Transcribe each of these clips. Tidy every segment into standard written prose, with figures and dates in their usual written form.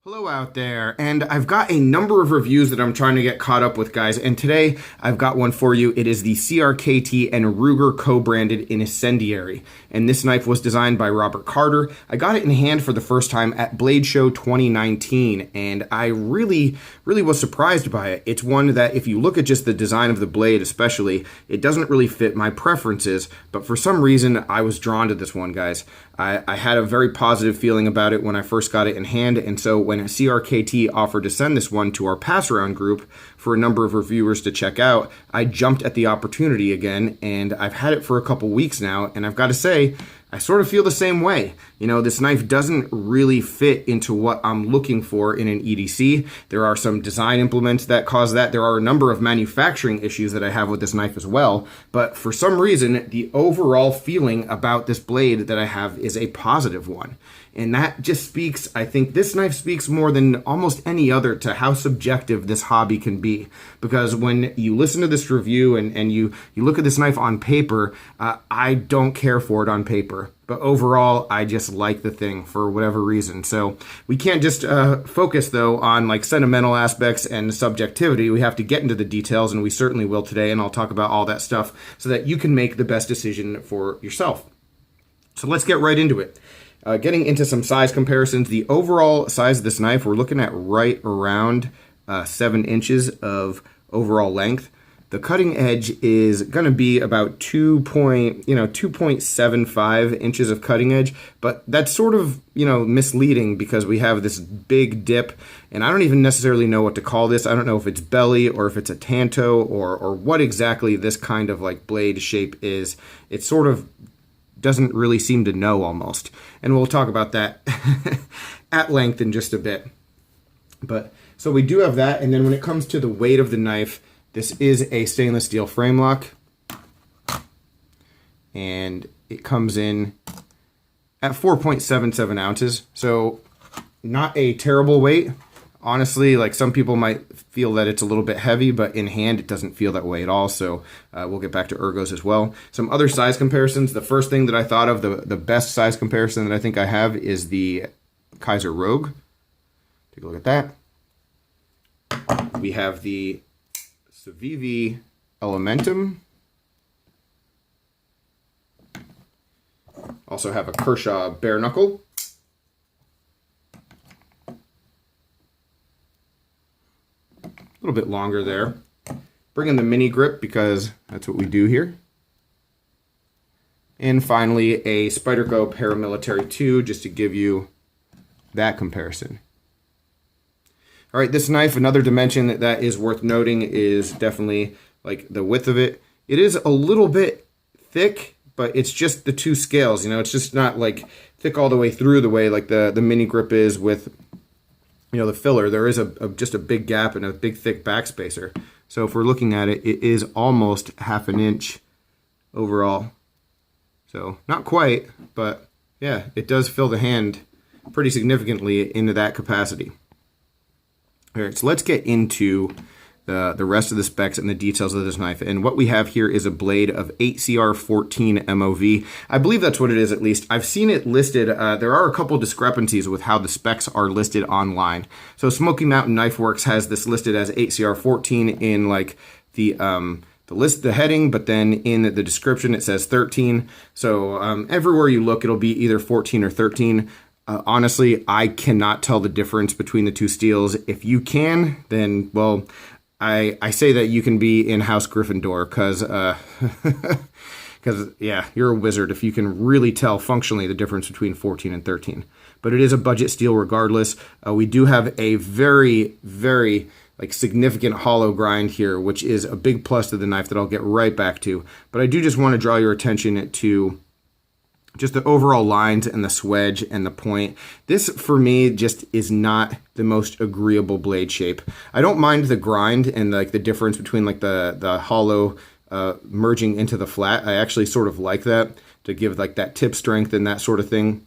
Hello out there, and I've got a number of reviews that I'm trying to get caught up with, guys, and today I've got one for you. It is the CRKT and Ruger co-branded Incendiary, and this knife was designed by Robert Carter. I got it in hand for the first time at Blade Show 2019, and I really was surprised by it. It's one that, if you look at just the design of the blade especially, it doesn't really fit my preferences, but for some reason I was drawn to this one, guys. I had a very positive feeling about it when I first got it in hand, and so when CRKT offered to send this one to our pass-around group for a number of reviewers to check out, I jumped at the opportunity again, and I've had it for a couple weeks now, and I've got to say, I sort of feel the same way. You know, this knife doesn't really fit into what I'm looking for in an EDC. There are some design implements that cause that. There are a number of manufacturing issues that I have with this knife as well. But for some reason, the overall feeling about this blade that I have is a positive one. And that just speaks, I think this knife speaks more than almost any other to how subjective this hobby can be. Because when you listen to this review and you look at this knife on paper, I don't care for it on paper. But overall, I just like the thing for whatever reason. So we can't just focus, though, on like sentimental aspects and subjectivity. We have to get into the details, and we certainly will today. And I'll talk about all that stuff so that you can make the best decision for yourself. So let's get right into it. Getting into some size comparisons, the overall size of this knife, we're looking at right around 7 inches of overall length. The cutting edge is going to be about 2.75 inches of cutting edge, but that's sort of, misleading because we have this big dip, and I don't even necessarily know what to call this. I don't know if it's belly or if it's a tanto or what exactly this kind of like blade shape is. It sort of doesn't really seem to know almost. And we'll talk about that at length in just a bit. But so we do have that. And then when it comes to the weight of the knife, this is a stainless steel frame lock. And it comes in at 4.77 ounces. So not a terrible weight. Honestly, like some people might feel that it's a little bit heavy, but in hand it doesn't feel that way at all. So we'll get back to ergos as well. Some other size comparisons. The first thing that I thought of, the best size comparison that I think I have is the Kaiser Rogue. Take a look at that. We have the Civivi Elementum. Also have a Kershaw Bare Knuckle. A little bit longer there. Bring in the mini grip because that's what we do here. And finally, a Spyderco Paramilitary 2, just to give you that comparison. All right, this knife, another dimension that is worth noting is definitely like the width of it. It is a little bit thick, but it's just the two scales. It's just not like thick all the way through the way like the mini grip is with the filler. There is just a big gap and a big thick backspacer. So if we're looking at it, it is almost half an inch overall. So not quite, but yeah, it does fill the hand pretty significantly into that capacity. All right, so let's get into the rest of the specs and the details of this knife. And what we have here is a blade of 8CR14 MOV. I believe that's what it is, at least. I've seen it listed. There are a couple discrepancies with how the specs are listed online. So Smoky Mountain Knife Works has this listed as 8CR14 in like the heading, but then in the description it says 13. So everywhere you look, it'll be either 14 or 13. Honestly, I cannot tell the difference between the two steels. If you can, then, well, I say that you can be in House Gryffindor because, yeah, you're a wizard if you can really tell functionally the difference between 14 and 13. But it is a budget steel regardless. We do have a very, very significant hollow grind here, which is a big plus to the knife that I'll get right back to. But I do just want to draw your attention to just the overall lines and the swedge and the point. This, for me, just is not the most agreeable blade shape. I don't mind the grind and the difference between the hollow merging into the flat. I actually sort of like that to give that tip strength and that sort of thing.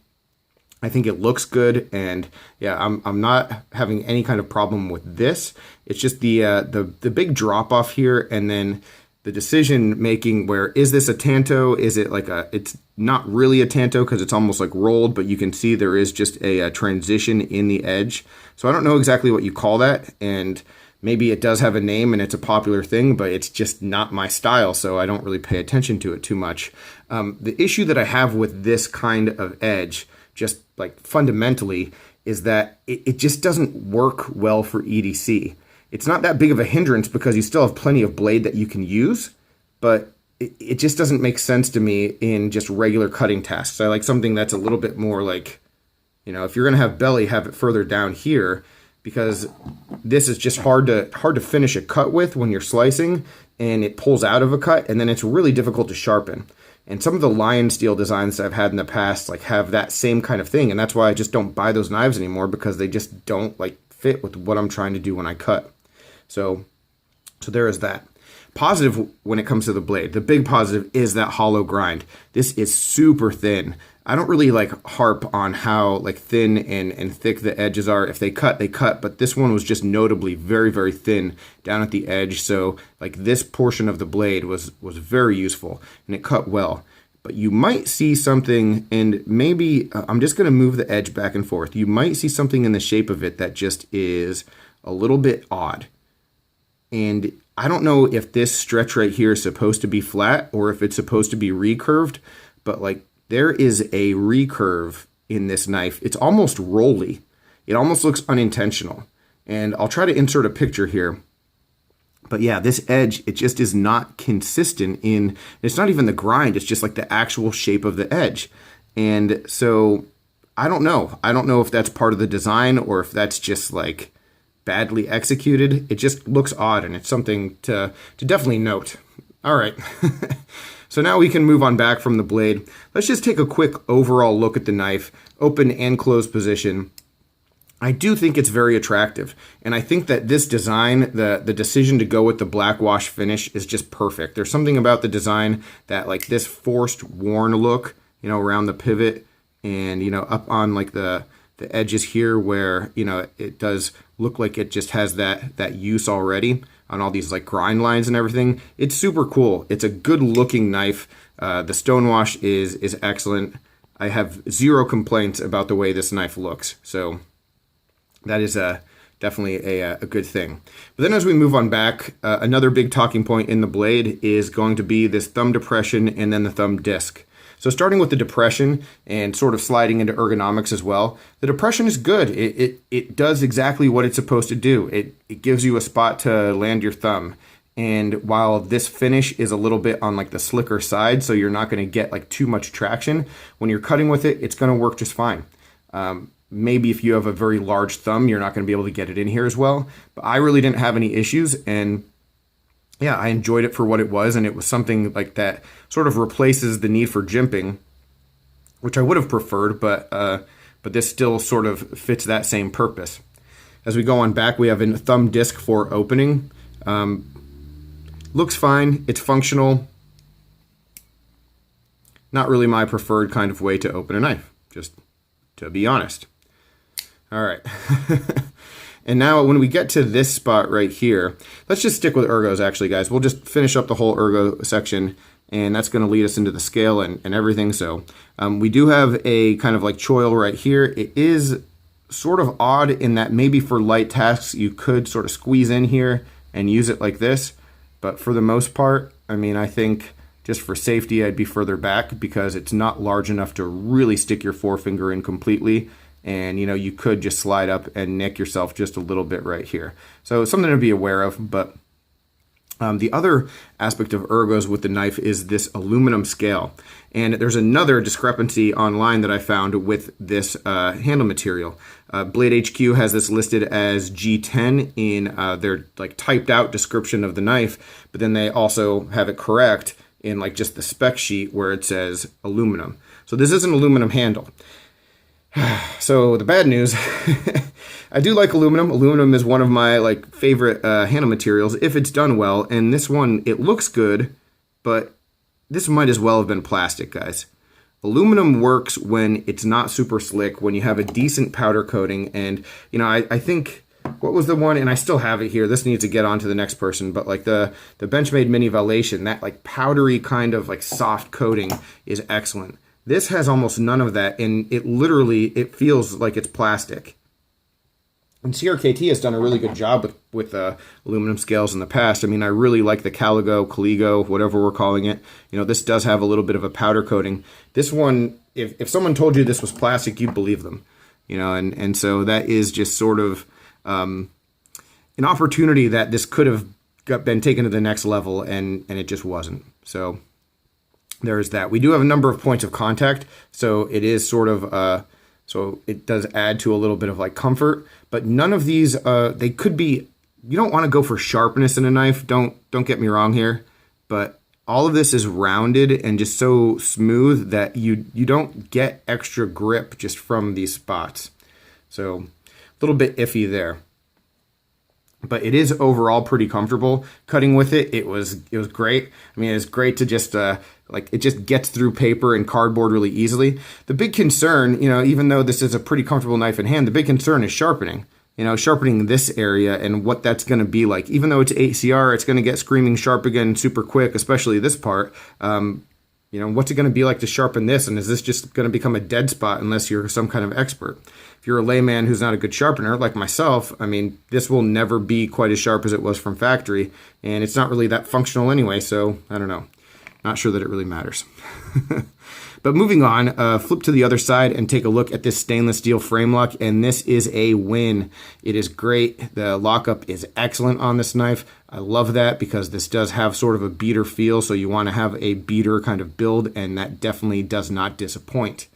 I think it looks good, and yeah, I'm not having any kind of problem with this. It's just the big drop off here, and then the decision making where, is this a tanto? Is it like it's not really a tanto because it's almost like rolled, but you can see there is just a transition in the edge. So I don't know exactly what you call that, and maybe it does have a name and it's a popular thing, but it's just not my style, so I don't really pay attention to it too much. The issue that I have with this kind of edge, just like fundamentally, is that it just doesn't work well for EDC. It's not that big of a hindrance because you still have plenty of blade that you can use, but it just doesn't make sense to me in just regular cutting tasks. I like something that's a little bit more like, you know, if you're going to have belly, have it further down here, because this is just hard to finish a cut with when you're slicing, and it pulls out of a cut, and then it's really difficult to sharpen. And some of the lion steel designs that I've had in the past like have that same kind of thing, and that's why I just don't buy those knives anymore, because they just don't like fit with what I'm trying to do when I cut. So there is that. Positive when it comes to the blade. The big positive is that hollow grind. This is super thin. I don't really like harp on how like thin and thick the edges are. If they cut, they cut, but this one was just notably very, very thin down at the edge. So like this portion of the blade was very useful, and it cut well. But you might see something, and maybe I'm just going to move the edge back and forth. You might see something in the shape of it that just is a little bit odd. And I don't know if this stretch right here is supposed to be flat or if it's supposed to be recurved, but like there is a recurve in this knife. It's almost rolly. It almost looks unintentional. And I'll try to insert a picture here. But yeah, this edge, it just is not consistent in, it's not even the grind, it's just like the actual shape of the edge. And so I don't know. I don't know if that's part of the design or if that's just like badly executed. It just looks odd, and it's something to definitely note. All right. So now we can move on back from the blade. Let's just take a quick overall look at the knife, open and closed position. I do think it's very attractive, and I think that this design, the decision to go with the black wash finish is just perfect. There's something about the design that like this forced worn look, you know, around the pivot and, you know, up on like the edges here where, you know, it does look like it just has that use already on all these like grind lines and everything. It's super cool. It's a good looking knife. The stonewash is excellent. I have zero complaints about the way this knife looks. So that is definitely a good thing. But then as we move on back, another big talking point in the blade is going to be this thumb depression and then the thumb disc. So starting with the depression and sort of sliding into ergonomics as well, the depression is good. It does exactly what it's supposed to do. It gives you a spot to land your thumb. And while this finish is a little bit on like the slicker side, so you're not going to get like too much traction, when you're cutting with it, it's going to work just fine. Maybe if you have a very large thumb, you're not going to be able to get it in here as well. But I really didn't have any issues, and yeah, I enjoyed it for what it was, and it was something like that sort of replaces the need for jimping, which I would have preferred, but this still sort of fits that same purpose. As we go on back, we have a thumb disc for opening. Looks fine. It's functional. Not really my preferred kind of way to open a knife, just to be honest. All right. And now when we get to this spot right here, let's just stick with ergos actually, guys. We'll just finish up the whole ergo section, and that's going to lead us into the scale and everything. So we do have a kind of like choil right here. It is sort of odd in that maybe for light tasks, you could sort of squeeze in here and use it like this. But for the most part, I mean, I think just for safety, I'd be further back because it's not large enough to really stick your forefinger in completely. And, you know, you could just slide up and nick yourself just a little bit right here. So something to be aware of. But the other aspect of ergos with the knife is this aluminum scale. And there's another discrepancy online that I found with this handle material. Blade HQ has this listed as G10 in their like typed out description of the knife, but then they also have it correct in like just the spec sheet where it says aluminum. So this is an aluminum handle. So the bad news, I do like aluminum. Aluminum is one of my like favorite handle materials if it's done well. And this one, it looks good, but this might as well have been plastic, guys. Aluminum works when it's not super slick, when you have a decent powder coating. And, you know, I think what was the one, and I still have it here, this needs to get on to the next person, but like the Benchmade Mini Velation, that like powdery kind of like soft coating is excellent. This has almost none of that, and it feels like it's plastic. And CRKT has done a really good job with aluminum scales in the past. I mean, I really like the Caligo, whatever we're calling it. You know, this does have a little bit of a powder coating. This one, if someone told you this was plastic, you'd believe them. You know, and so that is just sort of an opportunity that this could have been taken to the next level, and it just wasn't. So there's that. We do have a number of points of contact, so it is sort of so it does add to a little bit of like comfort, but none of these, they could be, you don't want to go for sharpness in a knife. Don't get me wrong here, but all of this is rounded and just so smooth that you don't get extra grip just from these spots. So a little bit iffy there. But it is overall pretty comfortable. Cutting with it, it was great. I mean, it's great to just like it just gets through paper and cardboard really easily. The big concern, you know, even though this is a pretty comfortable knife in hand, the big concern is sharpening. You know, sharpening this area and what that's going to be like. Even though it's ACR, it's going to get screaming sharp again super quick, especially this part. You know, what's it going to be like to sharpen this? And is this just going to become a dead spot unless you're some kind of expert? If you're a layman who's not a good sharpener, like myself, I mean, this will never be quite as sharp as it was from factory. And it's not really that functional anyway, so I don't know. Not sure that it really matters. But moving on, flip to the other side and take a look at this stainless steel frame lock, and this is a win. It is great. The lockup is excellent on this knife. I love that because this does have sort of a beater feel, so you want to have a beater kind of build, and that definitely does not disappoint.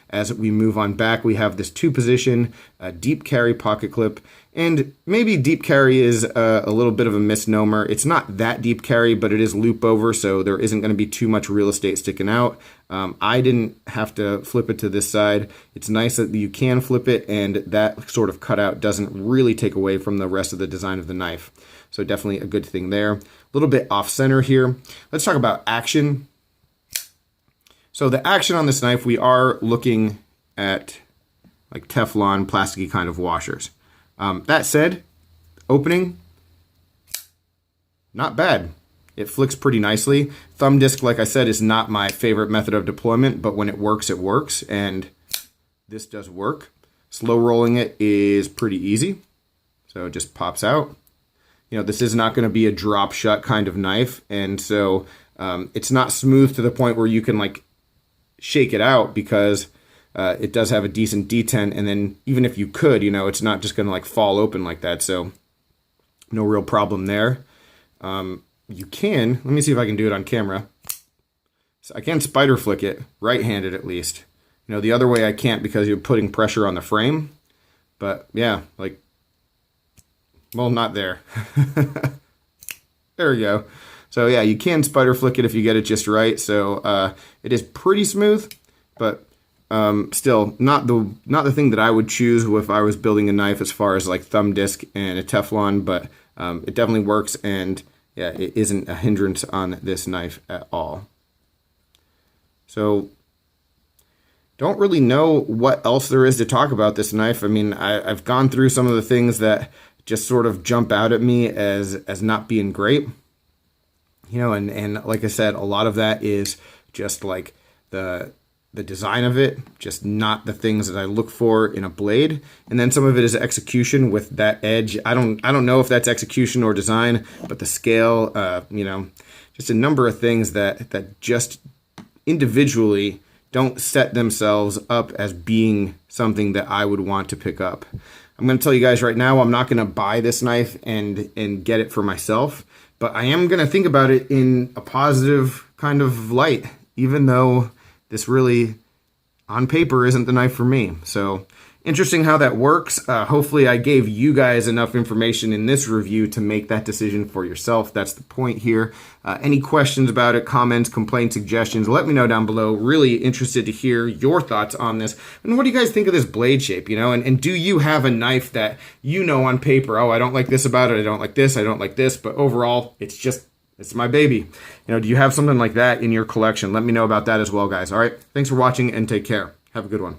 As we move on back, we have this 2-position deep carry pocket clip, and maybe deep carry is a little bit of a misnomer. It's not that deep carry, but it is loop over, so there isn't going to be too much real estate sticking out. I didn't have to flip it to this side. It's nice that you can flip it, and that sort of cutout doesn't really take away from the rest of the design of the knife. So definitely a good thing there. A little bit off center here. Let's talk about action. So the action on this knife, we are looking at like Teflon, plasticky kind of washers. That said, opening, not bad. It flicks pretty nicely. Thumb disc, like I said, is not my favorite method of deployment, but when it works, and this does work. Slow rolling it is pretty easy, so it just pops out. You know, this is not going to be a drop shut kind of knife, and so it's not smooth to the point where you can like shake it out, because it does have a decent detent, and then even if you could, you know, it's not just going to like fall open like that, so no real problem there. You can, let me see if I can do it on camera. So I can spider flick it, right-handed at least. You know, the other way I can't because you're putting pressure on the frame, but yeah, like, well, not there. There we go. So yeah, you can spider flick it if you get it just right. So it is pretty smooth, but still not the thing that I would choose if I was building a knife as far as like thumb disc and a Teflon, but it definitely works, and yeah, it isn't a hindrance on this knife at all. So don't really know what else there is to talk about this knife. I mean, I've gone through some of the things that just sort of jump out at me as not being great. You know, and like I said, a lot of that is just like the design of it, just not the things that I look for in a blade. And then some of it is execution with that edge. I don't know if that's execution or design, but the scale, you know, just a number of things that just individually don't set themselves up as being something that I would want to pick up. I'm going to tell you guys right now, I'm not going to buy this knife and get it for myself, but I am going to think about it in a positive kind of light, even though this really, on paper, isn't the knife for me. So interesting how that works. Hopefully I gave you guys enough information in this review to make that decision for yourself. That's the point here. Any questions about it, comments, complaints, suggestions, let me know down below. Really interested to hear your thoughts on this. And what do you guys think of this blade shape, you know? And do you have a knife that you know on paper, oh, I don't like this about it, I don't like this, I don't like this, but overall, it's my baby. You know, do you have something like that in your collection? Let me know about that as well, guys. All right. Thanks for watching, and take care. Have a good one.